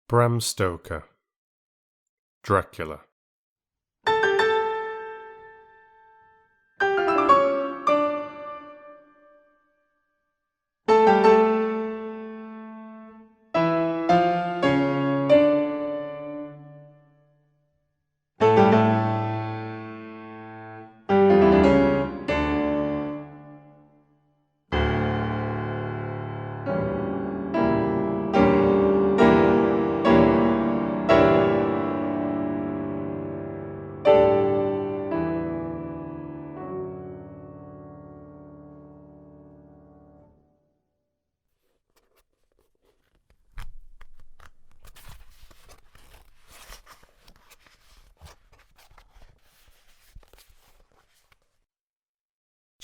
Bram Stoker, Dracula.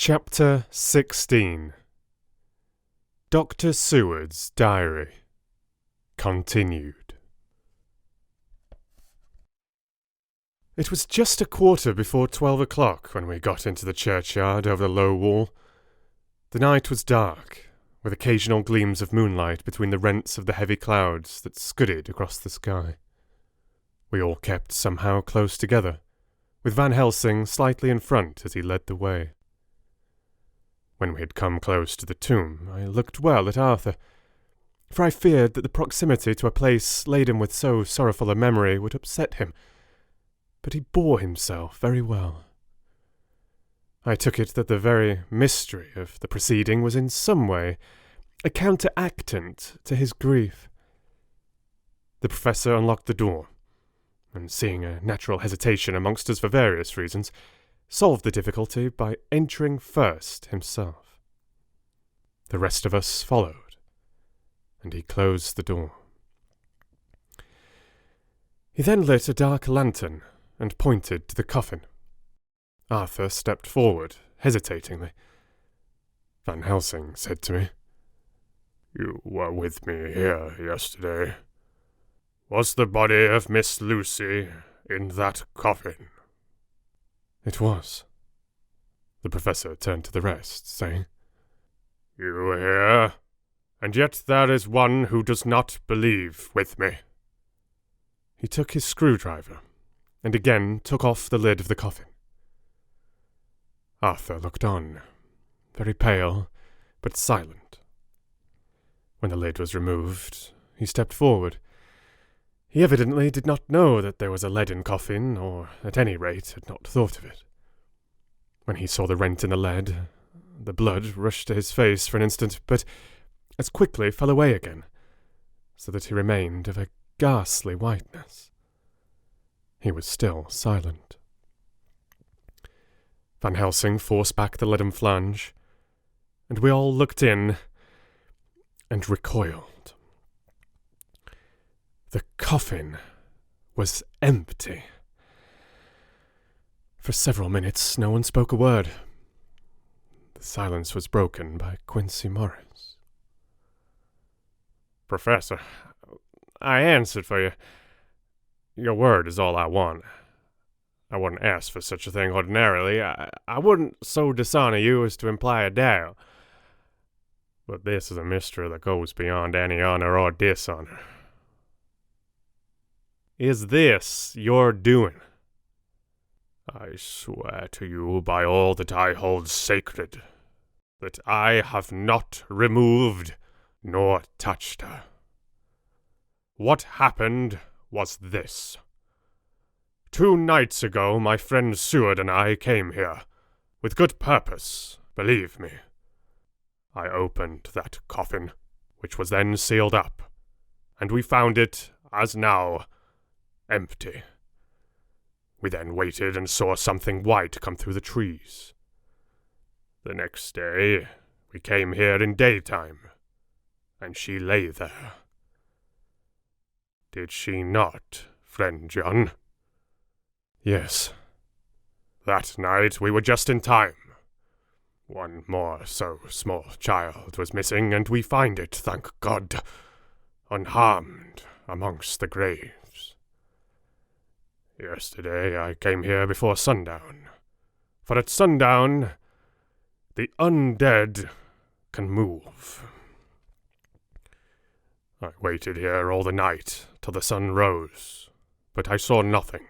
Chapter 16. Dr. Seward's Diary. Continued. It was just 12:15 when we got into the churchyard over the low wall. The night was dark, with occasional gleams of moonlight between the rents of the heavy clouds that scudded across the sky. We all kept somehow close together, with Van Helsing slightly in front as he led the way. When we had come close to the tomb, I looked well at Arthur, for I feared that the proximity to a place laden with so sorrowful a memory would upset him, but he bore himself very well. I took it that the very mystery of the proceeding was in some way a counteractant to his grief. The professor unlocked the door, and seeing a natural hesitation amongst us for various reasons, solved the difficulty by entering first himself. The rest of us followed, and he closed the door. He then lit a dark lantern and pointed to the coffin. Arthur stepped forward, hesitatingly. Van Helsing said to me, "You were with me here yesterday. Was the body of Miss Lucy in that coffin?" It was. The professor turned to the rest, saying, "You hear? And yet there is one who does not believe with me." He took his screwdriver, and again took off the lid of the coffin. Arthur looked on, very pale, but silent. When the lid was removed, he stepped forward. He evidently did not know that there was a leaden coffin, or, at any rate, had not thought of it. When he saw the rent in the lead, the blood rushed to his face for an instant, but as quickly fell away again, so that he remained of a ghastly whiteness. He was still silent. Van Helsing forced back the leaden flange, and we all looked in and recoiled. The coffin was empty. For several minutes no one spoke a word. The silence was broken by Quincy Morris. "Professor, I answered for you. Your word is all I want. I wouldn't ask for such a thing ordinarily. I wouldn't so dishonor you as to imply a doubt. But this is a mystery that goes beyond any honor or dishonor. Is this your doing?" "I swear to you by all that I hold sacred, that I have not removed nor touched her. What happened was this. 2 nights ago my friend Seward and I came here, with good purpose, believe me. I opened that coffin, which was then sealed up, and we found it, as now, empty. We then waited and saw something white come through the trees. The next day, we came here in daytime, and she lay there. Did she not, friend John?" "Yes." "That night we were just in time. One more so small child was missing, and we find it, thank God, unharmed amongst the graves. Yesterday I came here before sundown, for at sundown the undead can move. I waited here all the night, till the sun rose, but I saw nothing.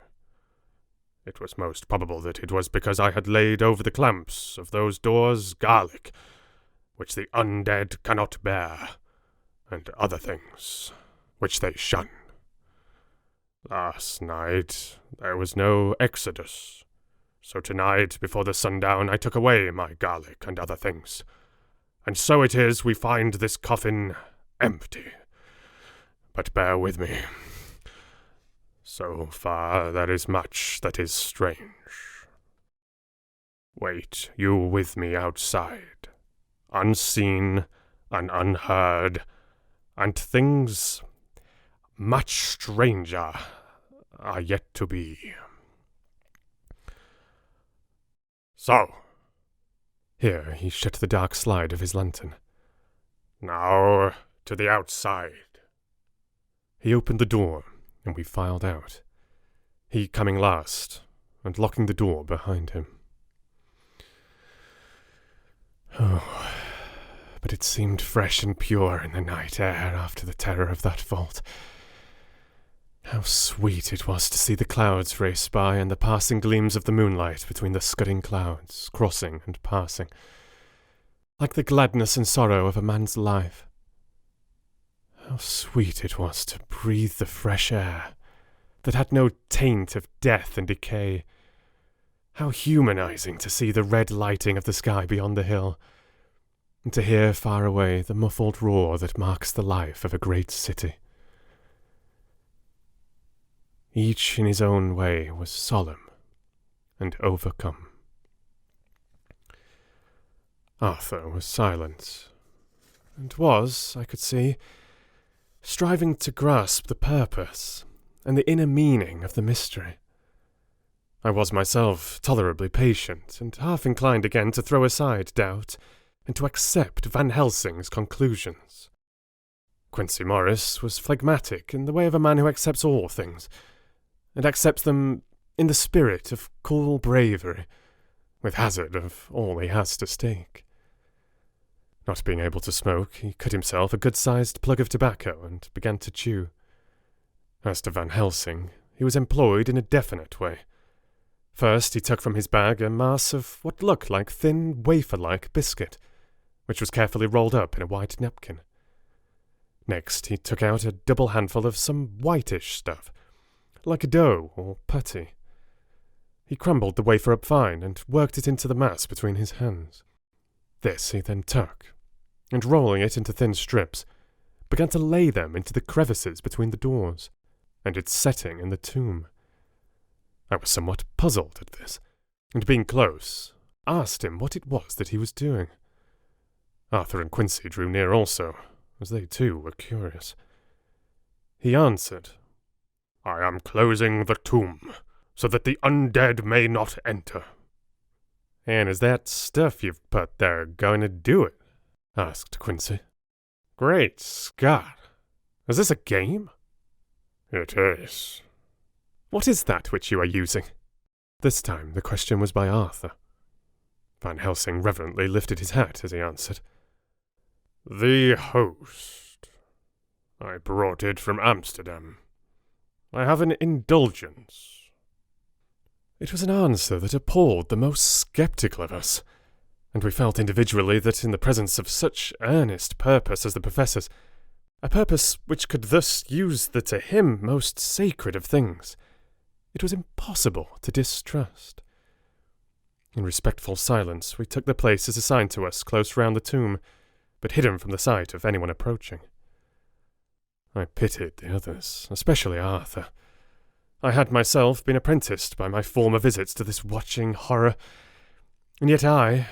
It was most probable that it was because I had laid over the clamps of those doors garlic, which the undead cannot bear, and other things, which they shun. Last night there was no exodus, so tonight before the sundown I took away my garlic and other things, and so it is we find this coffin empty. But bear with me. So far there is much that is strange. Wait you with me outside, unseen and unheard, and things much stranger are yet to be. So, here he shut the dark slide of his lantern. Now to the outside. He opened the door, and we filed out, he coming last, and locking the door behind him. Oh, but it seemed fresh and pure in the night air after the terror of that vault. How sweet it was to see the clouds race by and the passing gleams of the moonlight between the scudding clouds, crossing and passing, like the gladness and sorrow of a man's life. How sweet it was to breathe the fresh air that had no taint of death and decay. How humanizing to see the red lighting of the sky beyond the hill, and to hear far away the muffled roar that marks the life of a great city. Each in his own way was solemn and overcome. Arthur was silent, and was, I could see, striving to grasp the purpose and the inner meaning of the mystery. I was myself tolerably patient, and half inclined again to throw aside doubt and to accept Van Helsing's conclusions. Quincy Morris was phlegmatic in the way of a man who accepts all things, and accepts them in the spirit of cool bravery, with hazard of all he has to stake. Not being able to smoke, he cut himself a good-sized plug of tobacco and began to chew. As to Van Helsing, he was employed in a definite way. First he took from his bag a mass of what looked like thin, wafer-like biscuit, which was carefully rolled up in a white napkin. Next he took out a double handful of some whitish stuff, like dough or putty. He crumbled the wafer up fine and worked it into the mass between his hands. This he then took, and rolling it into thin strips, began to lay them into the crevices between the doors, and its setting in the tomb. I was somewhat puzzled at this, and being close, asked him what it was that he was doing. Arthur and Quincy drew near also, as they too were curious. He answered, I am closing the tomb, so that the undead may not enter. And is that stuff you've put there going to do it? Asked Quincy. Great Scott! Is this a game? It is. What is that which you are using? This time the question was by Arthur. Van Helsing reverently lifted his hat as he answered. The host. I brought it from Amsterdam. I have an indulgence. It was an answer that appalled the most sceptical of us, and we felt individually that in the presence of such earnest purpose as the Professor's, a purpose which could thus use the to him most sacred of things, it was impossible to distrust. In respectful silence we took the places assigned to us close round the tomb, but hidden from the sight of anyone approaching. I pitied the others, especially Arthur. I had myself been apprenticed by my former visits to this watching horror, and yet I,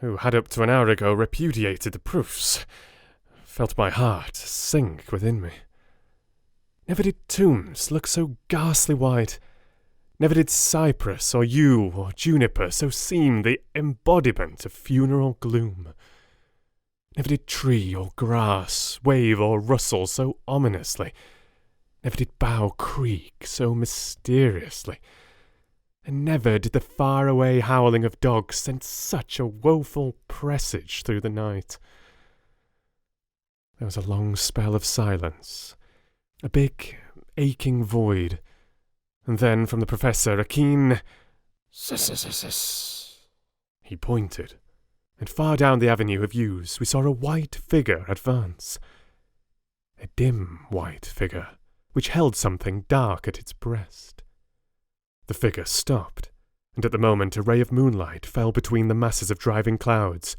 who had up to an hour ago repudiated the proofs, felt my heart sink within me. Never did tombs look so ghastly white. Never did cypress or yew or juniper so seem the embodiment of funeral gloom. Never did tree or grass wave or rustle so ominously. Never did bough creak so mysteriously. And never did the far-away howling of dogs send such a woeful presage through the night. There was a long spell of silence, a big, aching void, and then from the professor a keen "ss-ss-ss-ss." He pointed, and far down the avenue of yews we saw a white figure advance. A dim white figure, which held something dark at its breast. The figure stopped, and at the moment a ray of moonlight fell between the masses of driving clouds,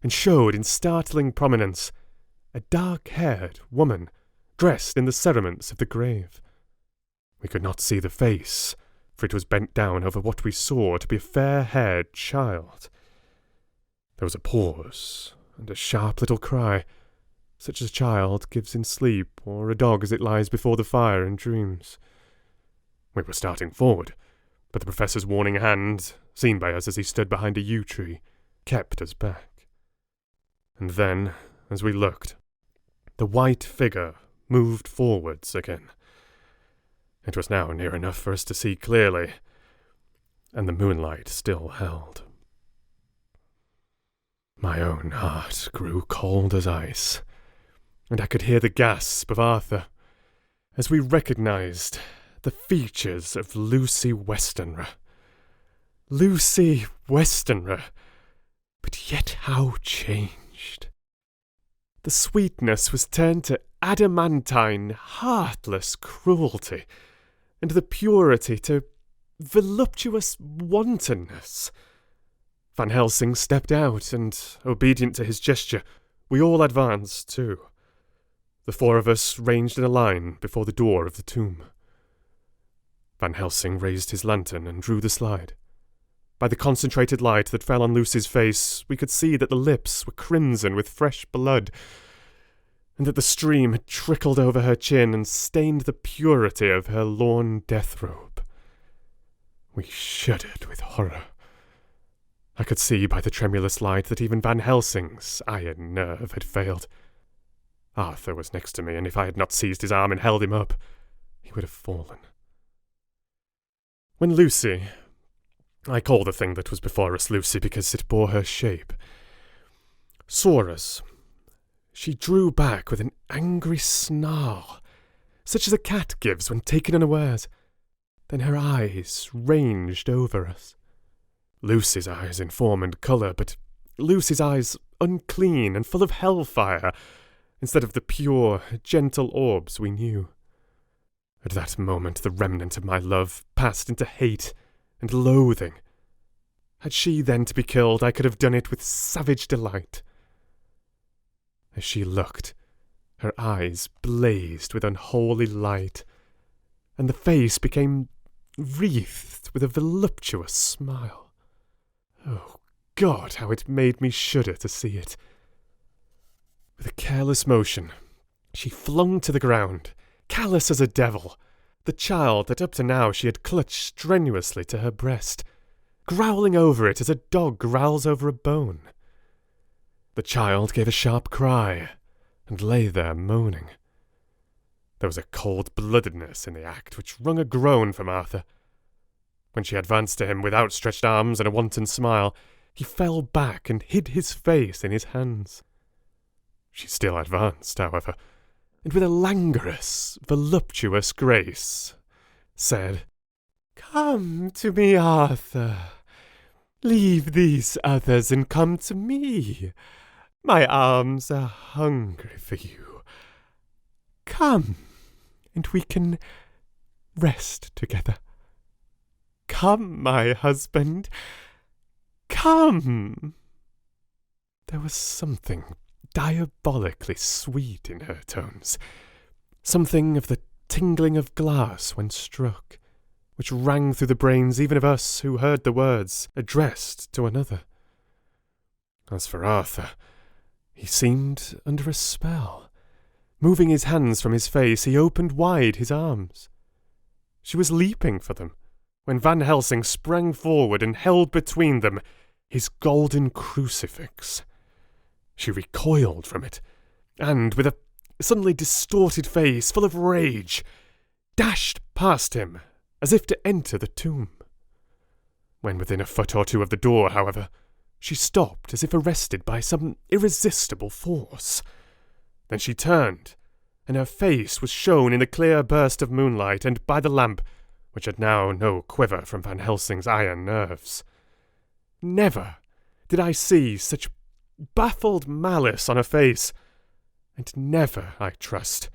and showed in startling prominence a dark-haired woman, dressed in the cerements of the grave. We could not see the face, for it was bent down over what we saw to be a fair-haired child. There was a pause, and a sharp little cry, such as a child gives in sleep, or a dog as it lies before the fire in dreams. We were starting forward, but the professor's warning hand, seen by us as he stood behind a yew tree, kept us back. And then, as we looked, the white figure moved forwards again. It was now near enough for us to see clearly, and the moonlight still held. My own heart grew cold as ice, and I could hear the gasp of Arthur as we recognized the features of Lucy Westenra. Lucy Westenra, but yet how changed! The sweetness was turned to adamantine, heartless cruelty, and the purity to voluptuous wantonness. Van Helsing stepped out, and, obedient to his gesture, we all advanced too. The four of us ranged in a line before the door of the tomb. Van Helsing raised his lantern and drew the slide. By the concentrated light that fell on Lucy's face, we could see that the lips were crimson with fresh blood, and that the stream had trickled over her chin and stained the purity of her lawn death-robe. We shuddered with horror. I could see by the tremulous light that even Van Helsing's iron nerve had failed. Arthur was next to me, and if I had not seized his arm and held him up, he would have fallen. When Lucy— I call the thing that was before us Lucy because it bore her shape— saw us, she drew back with an angry snarl, such as a cat gives when taken unawares. Then her eyes ranged over us. Lucy's eyes in form and colour, but Lucy's eyes unclean and full of hellfire, instead of the pure, gentle orbs we knew. At that moment the remnant of my love passed into hate and loathing. Had she then to be killed, I could have done it with savage delight. As she looked, her eyes blazed with unholy light, and the face became wreathed with a voluptuous smile. Oh God, how it made me shudder to see it. With a careless motion, she flung to the ground, callous as a devil, the child that up to now she had clutched strenuously to her breast, growling over it as a dog growls over a bone. The child gave a sharp cry, and lay there moaning. There was a cold-bloodedness in the act which wrung a groan from Arthur. When she advanced to him with outstretched arms and a wanton smile, he fell back and hid his face in his hands. She still advanced, however, and with a languorous, voluptuous grace, said, "Come to me, Arthur. Leave these others and come to me. My arms are hungry for you. Come, and we can rest together. Come, my husband. Come." There was something diabolically sweet in her tones, something of the tingling of glass when struck, which rang through the brains even of us who heard the words addressed to another. As for Arthur, he seemed under a spell. Moving his hands from his face, he opened wide his arms. She was leaping for them, when Van Helsing sprang forward and held between them his golden crucifix. She recoiled from it, and, with a suddenly distorted face full of rage, dashed past him as if to enter the tomb. When within a foot or two of the door, however, she stopped as if arrested by some irresistible force. Then she turned, and her face was shown in the clear burst of moonlight and by the lamp, which had now no quiver from Van Helsing's iron nerves. Never did I see such baffled malice on her face, and never, I trust,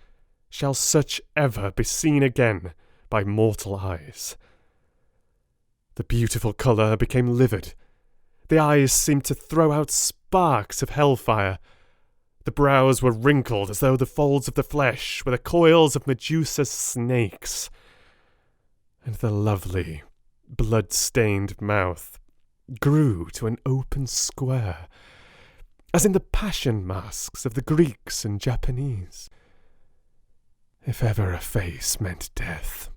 shall such ever be seen again by mortal eyes. The beautiful colour became livid. The eyes seemed to throw out sparks of hellfire. The brows were wrinkled as though the folds of the flesh were the coils of Medusa's snakes. And the lovely, blood-stained mouth grew to an open square, as in the passion masks of the Greeks and Japanese. If ever a face meant death,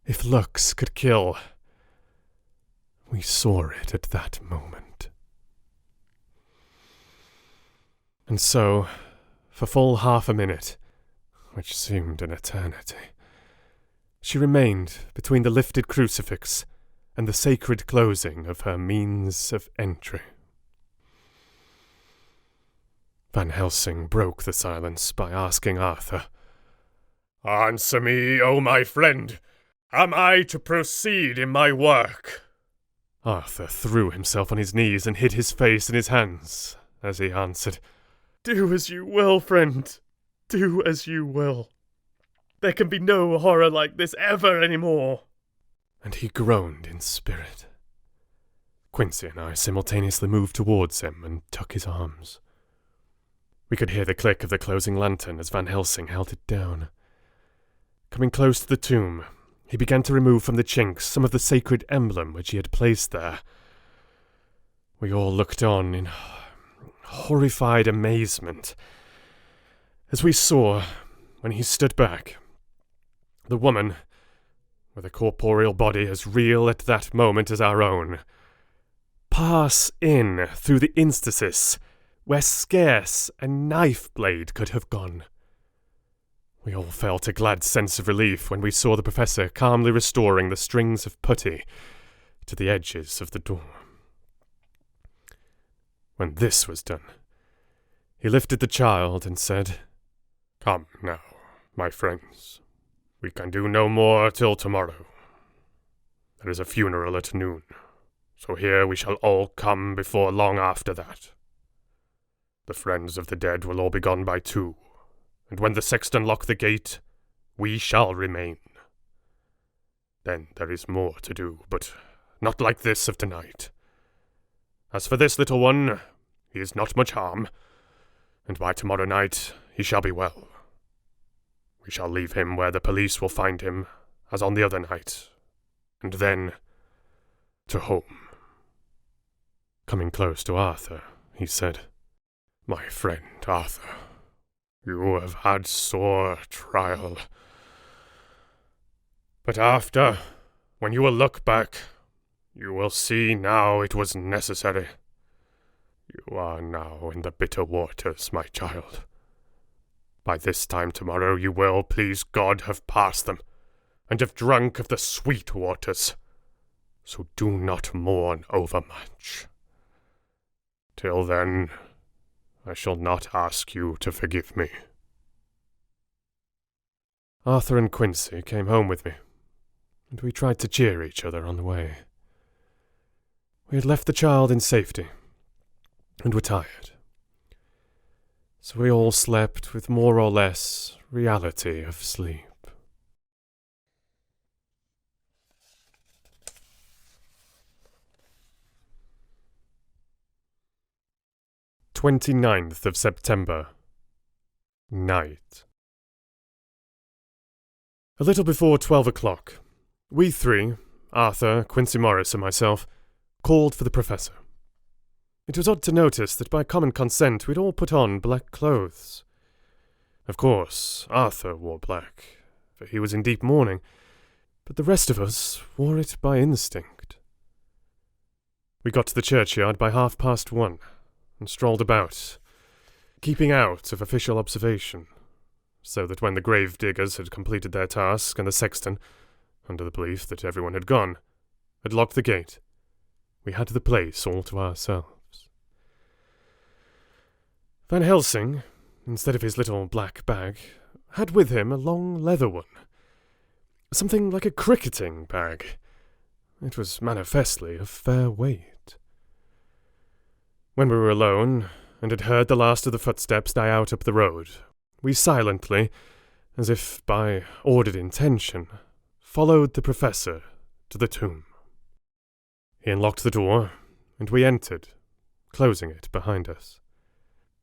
if looks could kill, we saw it at that moment. And so, for full half a minute, which seemed an eternity, she remained between the lifted crucifix and the sacred closing of her means of entry. Van Helsing broke the silence by asking Arthur, "Answer me, O my friend! Am I to proceed in my work?" Arthur threw himself on his knees and hid his face in his hands as he answered, "Do as you will, friend. Do as you will. There can be no horror like this ever any more." And he groaned in spirit. Quincy and I simultaneously moved towards him and took his arms. We could hear the click of the closing lantern as Van Helsing held it down. Coming close to the tomb, he began to remove from the chinks some of the sacred emblem which he had placed there. We all looked on in horrified amazement as we saw, when he stood back, the woman, with a corporeal body as real at that moment as our own, pass in through the interstices where scarce a knife blade could have gone. We all felt a glad sense of relief when we saw the professor calmly restoring the strings of putty to the edges of the door. When this was done, he lifted the child and said, "Come now, my friends. We can do no more till tomorrow. There is a funeral at noon, so here we shall all come before long after that. The friends of the dead will all be gone by 2, and when the sexton lock the gate, we shall remain. Then there is more to do, but not like this of tonight. As for this little one, he is not much harm, and by tomorrow night he shall be well. We shall leave him where the police will find him, as on the other night, and then to home." Coming close to Arthur, he said, "My friend Arthur, you have had sore trial. But after, when you will look back, you will see now it was necessary. You are now in the bitter waters, my child. By this time tomorrow you will, please God, have passed them, and have drunk of the sweet waters. So do not mourn overmuch. Till then, I shall not ask you to forgive me." Arthur and Quincy came home with me, and we tried to cheer each other on the way. We had left the child in safety, and were tired. So we all slept with more or less reality of sleep. 29th of September. Night. A little before 12 o'clock, we 3, Arthur, Quincy Morris and myself, called for the professor. It was odd to notice that by common consent we'd all put on black clothes. Of course, Arthur wore black, for he was in deep mourning, but the rest of us wore it by instinct. We got to the churchyard by 1:30 and strolled about, keeping out of official observation, so that when the grave diggers had completed their task and the sexton, under the belief that everyone had gone, had locked the gate, we had the place all to ourselves. Van Helsing, instead of his little black bag, had with him a long leather one. Something like a cricketing bag. It was manifestly of fair weight. When we were alone, and had heard the last of the footsteps die out up the road, we silently, as if by ordered intention, followed the professor to the tomb. He unlocked the door, and we entered, closing it behind us.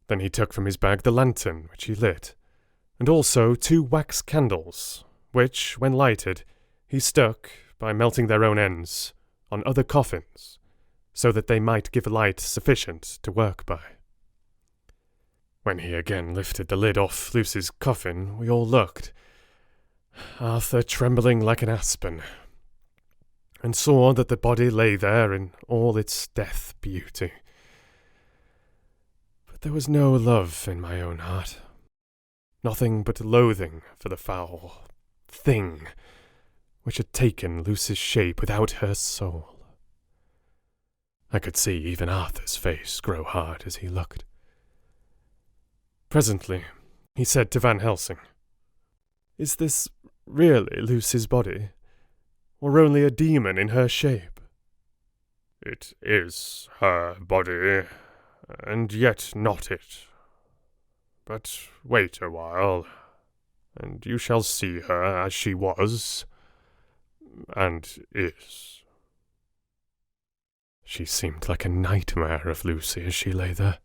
Then he took from his bag the lantern which he lit, and also 2 wax candles, which, when lighted, he stuck, by melting their own ends, on other coffins, so that they might give light sufficient to work by. When he again lifted the lid off Lucy's coffin, we all looked, Arthur trembling like an aspen, and saw that the body lay there in all its death beauty. But there was no love in my own heart, nothing but loathing for the foul thing which had taken Lucy's shape without her soul. I could see even Arthur's face grow hard as he looked. Presently, he said to Van Helsing, "Is this really Lucy's body, or only a demon in her shape?" "It is her body, and yet not it. But wait a while, and you shall see her as she was, and is." She seemed like a nightmare of Lucy as she lay there.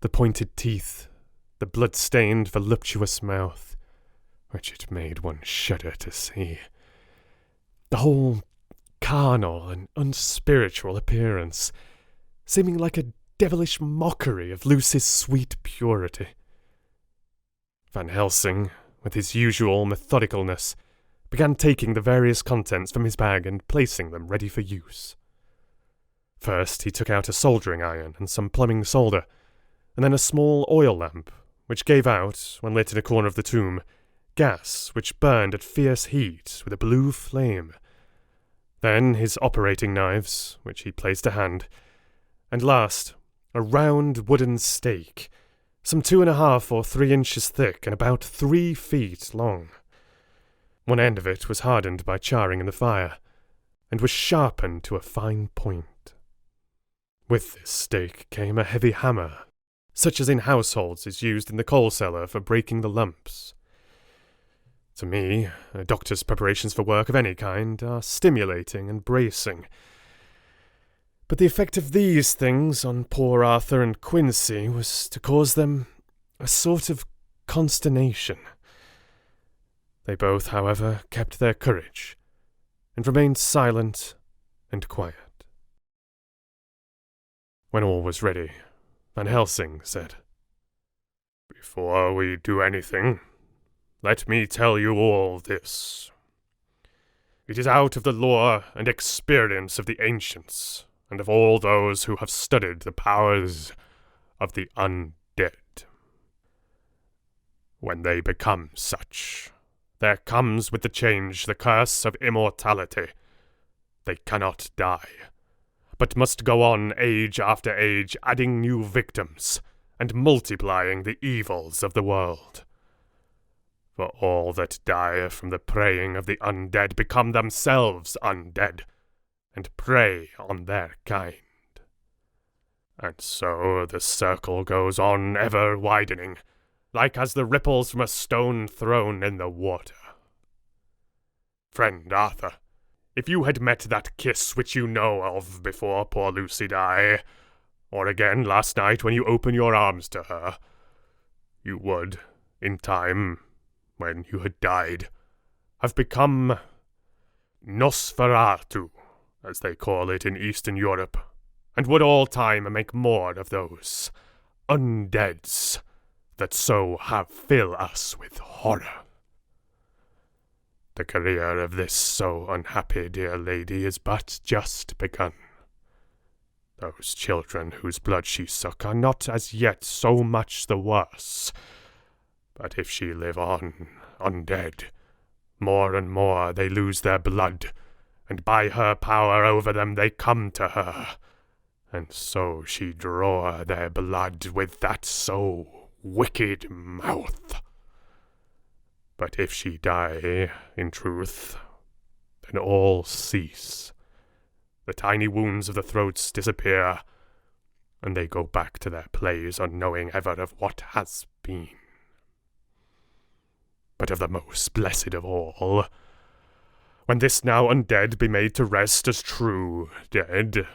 The pointed teeth, the blood-stained, voluptuous mouth, which it made one shudder to see. The whole carnal and unspiritual appearance, seeming like a devilish mockery of Lucy's sweet purity. Van Helsing, with his usual methodicalness, began taking the various contents from his bag and placing them ready for use. First he took out a soldering iron and some plumbing solder, and then a small oil lamp, which gave out, when lit in a corner of the tomb, gas which burned at fierce heat with a blue flame. Then his operating knives, which he placed to hand, and last, a round wooden stake, some 2.5 or 3 inches thick and about 3 feet long. One end of it was hardened by charring in the fire, and was sharpened to a fine point. With this stake came a heavy hammer, such as in households is used in the coal cellar for breaking the lumps. To me, a doctor's preparations for work of any kind are stimulating and bracing. But the effect of these things on poor Arthur and Quincy was to cause them a sort of consternation. They both, however, kept their courage, and remained silent and quiet. When all was ready, Van Helsing said, "Before we do anything, let me tell you all this. It is out of the lore and experience of the ancients, and of all those who have studied the powers of the undead. When they become such, there comes with the change the curse of immortality. They cannot die, but must go on age after age, adding new victims, and multiplying the evils of the world. For all that die from the preying of the undead become themselves undead, and prey on their kind. And so the circle goes on ever widening, like as the ripples from a stone thrown in the water. Friend Arthur, if you had met that kiss which you know of before poor Lucy died, or again last night when you opened your arms to her, you would, in time, when you had died, have become Nosferatu, as they call it in Eastern Europe, and would all time make more of those undeads that so have fill us with horror. The career of this so unhappy dear lady is but just begun. Those children whose blood she suck are not as yet so much the worse, but if she live on, undead, more and more they lose their blood, and by her power over them they come to her, and so she draw their blood with that so wicked mouth. But if she die, in truth, then all cease. The tiny wounds of the throats disappear, and they go back to their plays, unknowing ever of what has been. But of the most blessed of all, when this now undead be made to rest as true dead,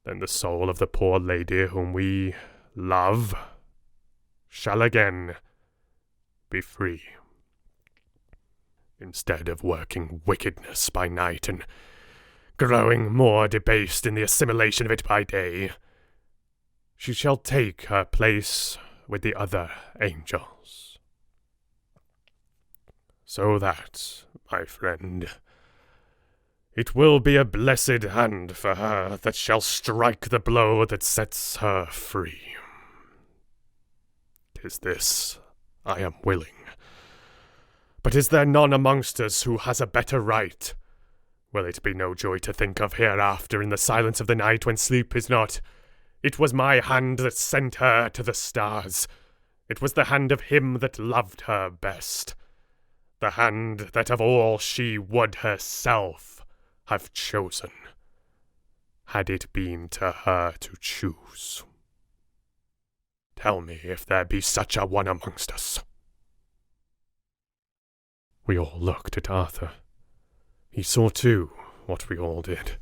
then the soul of the poor lady whom we love shall again be free. Instead of working wickedness by night and growing more debased in the assimilation of it by day, she shall take her place with the other angels. So that, my friend, it will be a blessed hand for her that shall strike the blow that sets her free. 'Tis this I am willing. But is there none amongst us who has a better right? Will it be no joy to think of hereafter in the silence of the night when sleep is not? It was my hand that sent her to the stars. It was the hand of him that loved her best. The hand that of all she would herself have chosen, had it been to her to choose. Tell me if there be such a one amongst us. We all looked at Arthur. He saw too what we all did.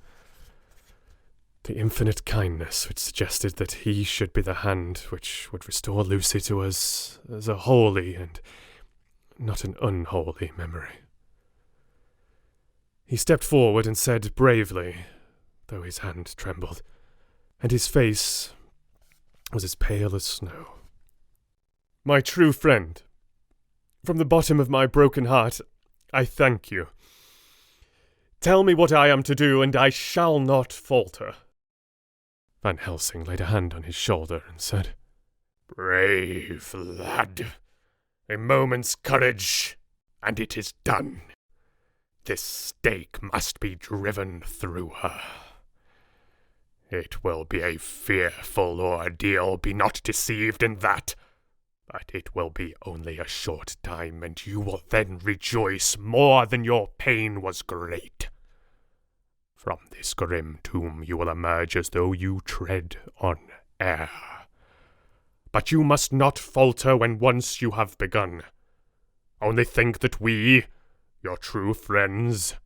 The infinite kindness which suggested that he should be the hand which would restore Lucy to us as a holy and not an unholy memory. He stepped forward and said bravely, though his hand trembled, and his face was as pale as snow, "My true friend, from the bottom of my broken heart, I thank you. Tell me what I am to do, and I shall not falter." Van Helsing laid a hand on his shoulder and said, "Brave lad, a moment's courage, and it is done. This stake must be driven through her. It will be a fearful ordeal, be not deceived in that. But it will be only a short time, and you will then rejoice more than your pain was great. From this grim tomb you will emerge as though you tread on air. But you must not falter when once you have begun. Only think that we, your true friends,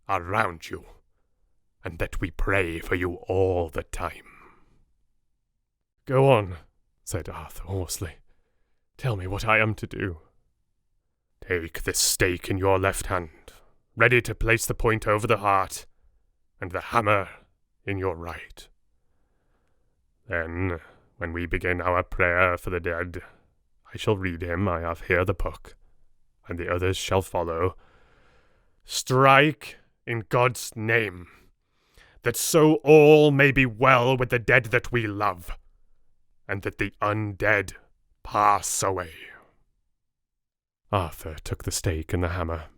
are round you, and that we pray for you all the time." "Go on," said Arthur hoarsely. "Tell me what I am to do." "Take this stake in your left hand, ready to place the point over the heart, and the hammer in your right. Then, when we begin our prayer for the dead, I shall read him, I have here the book, and the others shall follow. Strike in God's name, that so all may be well with the dead that we love, and that the undead pass away." Arthur took the stake and the hammer,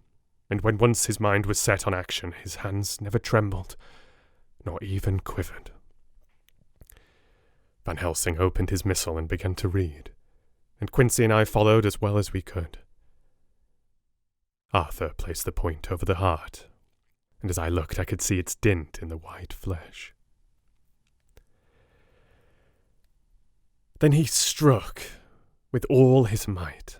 and when once his mind was set on action, his hands never trembled, nor even quivered. Van Helsing opened his missal and began to read, and Quincy and I followed as well as we could. Arthur placed the point over the heart, and as I looked I could see its dint in the white flesh. Then he struck with all his might.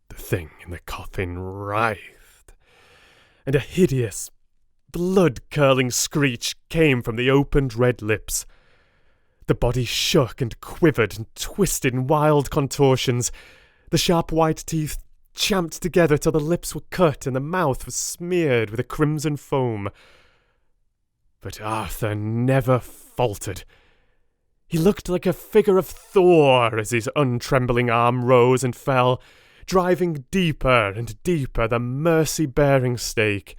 The thing in the coffin writhed, and a hideous, blood-curdling screech came from the opened red lips. The body shook and quivered and twisted in wild contortions. The sharp white teeth champed together till the lips were cut and the mouth was smeared with a crimson foam. But Arthur never faltered. He looked like a figure of Thor as his untrembling arm rose and fell, driving deeper and deeper the mercy-bearing stake,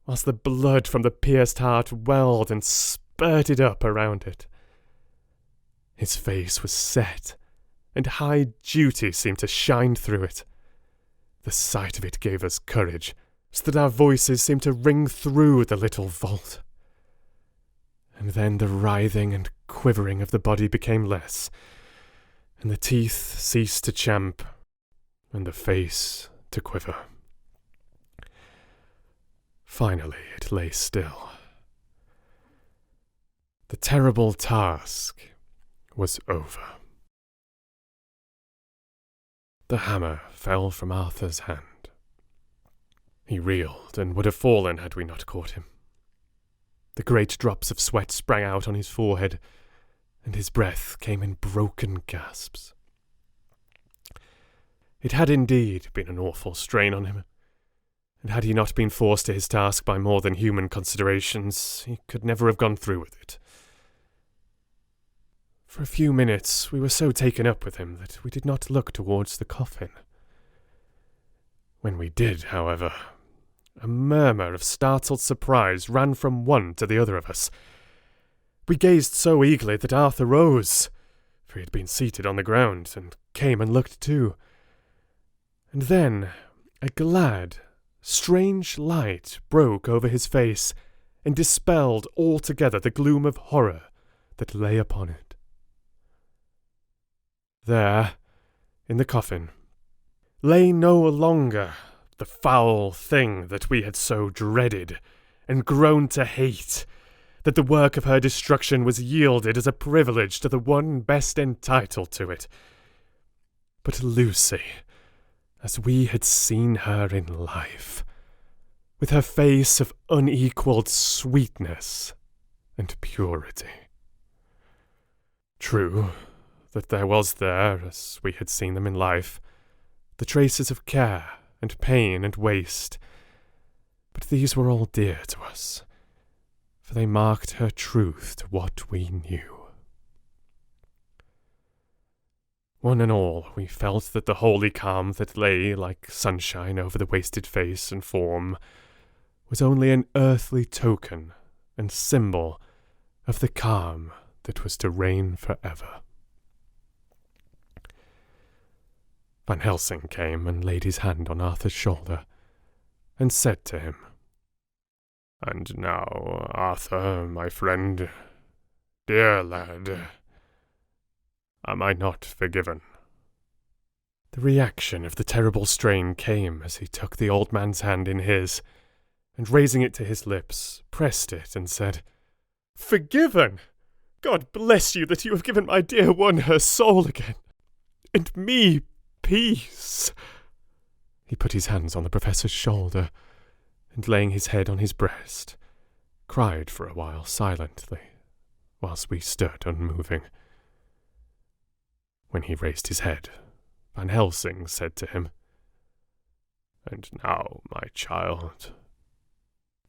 whilst the blood from the pierced heart welled and spurted up around it. His face was set, and high duty seemed to shine through it. The sight of it gave us courage, so that our voices seemed to ring through the little vault. and then the writhing and quivering of the body became less, and the teeth ceased to champ, and the face to quiver. Finally it lay still. The terrible task was over. The hammer fell from Arthur's hand. He reeled and would have fallen had we not caught him. The great drops of sweat sprang out on his forehead, and his breath came in broken gasps. It had indeed been an awful strain on him, and had he not been forced to his task by more than human considerations, he could never have gone through with it. For a few minutes we were so taken up with him that we did not look towards the coffin. When we did, however, a murmur of startled surprise ran from one to the other of us. We gazed so eagerly that Arthur rose, for he had been seated on the ground, and came and looked too. And then a glad, strange light broke over his face, and dispelled altogether the gloom of horror that lay upon it. There, in the coffin, lay no longer the foul thing that we had so dreaded and grown to hate, that the work of her destruction was yielded as a privilege to the one best entitled to it. But Lucy, as we had seen her in life, with her face of unequalled sweetness and purity. True, that there was there, as we had seen them in life, the traces of care and pain and waste, but these were all dear to us, for they marked her truth to what we knew. One and all, we felt that the holy calm that lay like sunshine over the wasted face and form was only an earthly token and symbol of the calm that was to reign forever. Van Helsing came and laid his hand on Arthur's shoulder, and said to him, "And now, Arthur, my friend, dear lad, am I not forgiven?" The reaction of the terrible strain came as he took the old man's hand in his, and raising it to his lips, pressed it and said, "Forgiven! God bless you that you have given my dear one her soul again, and me peace." He put his hands on the professor's shoulder, and laying his head on his breast, cried for a while silently, whilst we stood unmoving. When he raised his head, Van Helsing said to him, "And now, my child,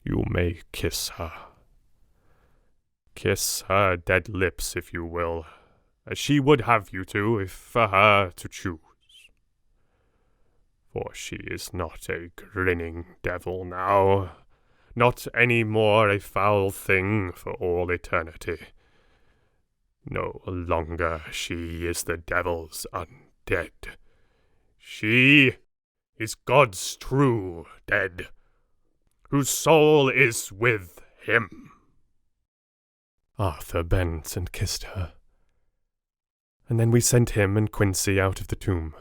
you may kiss her. Kiss her dead lips, if you will, as she would have you to, if for her to choose. For she is not a grinning devil now, not any more a foul thing for all eternity. No longer she is the devil's undead. She is God's true dead, whose soul is with him." Arthur bent and kissed her, and then we sent him and Quincy out of the tomb.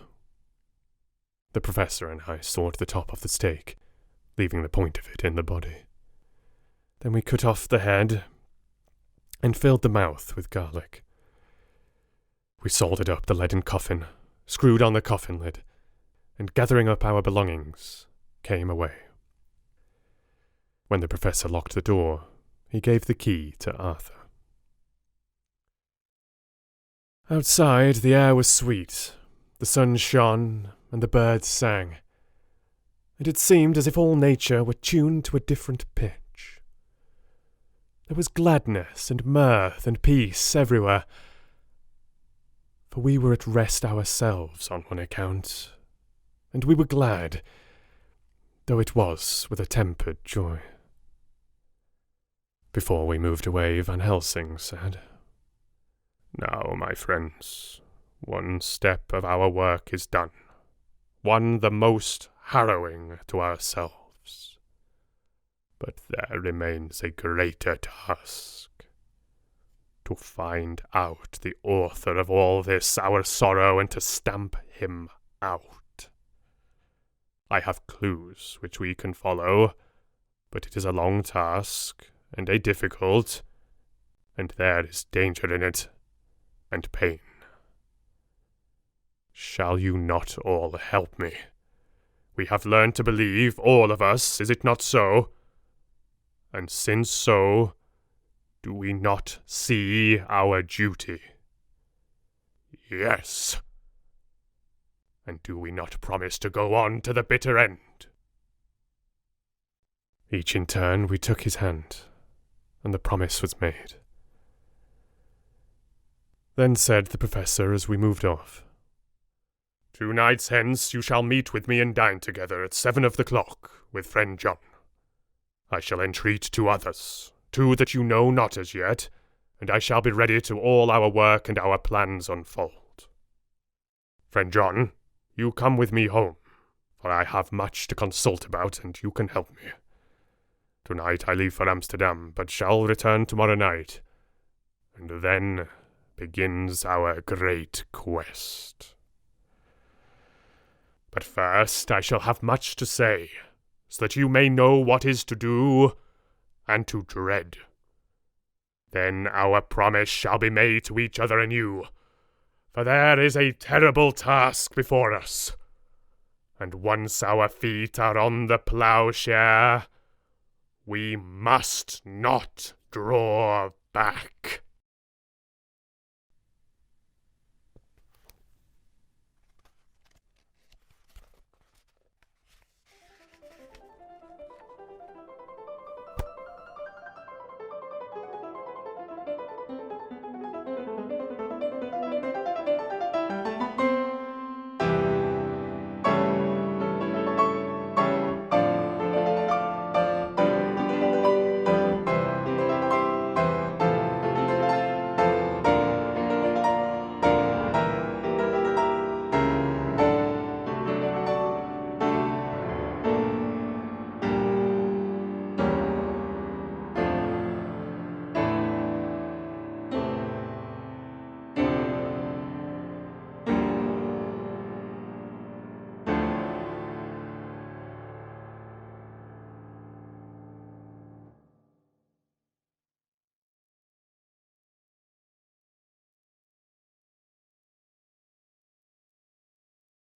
The professor and I sawed the top of the stake, leaving the point of it in the body. Then we cut off the head and filled the mouth with garlic. We soldered up the leaden coffin, screwed on the coffin lid, and gathering up our belongings, came away. When the professor locked the door, he gave the key to Arthur. Outside, the air was sweet, the sun shone, and the birds sang, and it seemed as if all nature were tuned to a different pitch. There was gladness and mirth and peace everywhere, for we were at rest ourselves on one account, and we were glad, though it was with a tempered joy. Before we moved away, Van Helsing said, "Now, my friends, one step of our work is done, one the most harrowing to ourselves. But there remains a greater task, to find out the author of all this our sorrow and to stamp him out. I have clues which we can follow, but it is a long task, and a difficult, and there is danger in it, and pain. Shall you not all help me? We have learned to believe, all of us, is it not so? And since so, do we not see our duty? Yes. And do we not promise to go on to the bitter end? Each in turn we took his hand, and the promise was made. Then said the professor as we moved off, 2 nights hence you shall meet with me and dine together at 7 of the clock with friend John. I shall entreat 2 others, 2 that you know not as yet, and I shall be ready to all our work and our plans unfold. Friend John, you come with me home, for I have much to consult about, and you can help me. Tonight I leave for Amsterdam, but shall return tomorrow night, and then begins our great quest. But first I shall have much to say, so that you may know what is to do and to dread. Then our promise shall be made to each other anew, for there is a terrible task before us, and once our feet are on the ploughshare, we must not draw back.